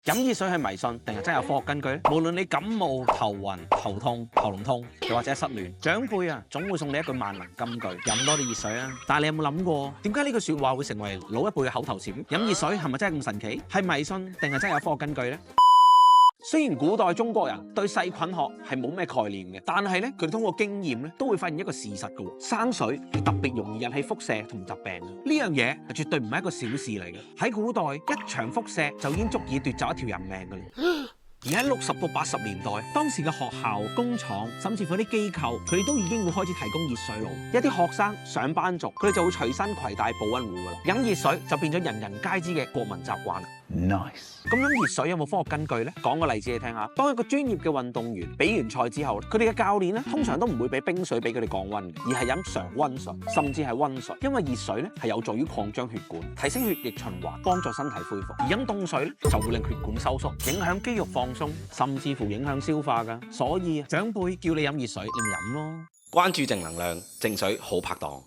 飲熱水係迷信定係真係有科學根據咧？無論你感冒、頭暈、頭痛、喉嚨痛，又或者失戀，長輩啊總會送你一句萬能金句：飲多啲熱水啊！但係你有冇諗過，點解呢句説話會成為老一輩嘅口頭禪？飲熱水係咪真係咁神奇？係迷信定係真係有科學根據呢？雖然古代中國人對細菌學係冇咩概念嘅，但係咧佢哋通過經驗咧都會發現一個事實嘅喎，生水係特別容易引起輻射同疾病嘅。呢樣嘢係絕對唔係一個小事嚟嘅。喺古代，一場輻射就已經足以奪走一條人命嘅啦。而喺60到80年代，當時嘅學校、工廠，甚至乎啲機構，佢哋都已經會開始提供熱水爐。一啲學生、上班族，佢哋就會隨身攜帶保溫壺噶啦。飲熱水就變咗人人皆知嘅國民習慣。Nice。咁飲熱水有冇科學根據呢？講個例子你聽下。當一個專業嘅運動員比完賽之後，佢哋嘅教練咧通常都唔會俾冰水俾佢哋降溫，而係飲常溫水，甚至係溫水。因為熱水咧係有助於擴張血管，提升血液循環，幫助身體恢復。而飲凍水咧就會令血管收縮，影響肌肉放鬆，甚至乎影響消化㗎。所以長輩叫你飲熱水，你咪飲咯。關注正能量，正水好拍檔。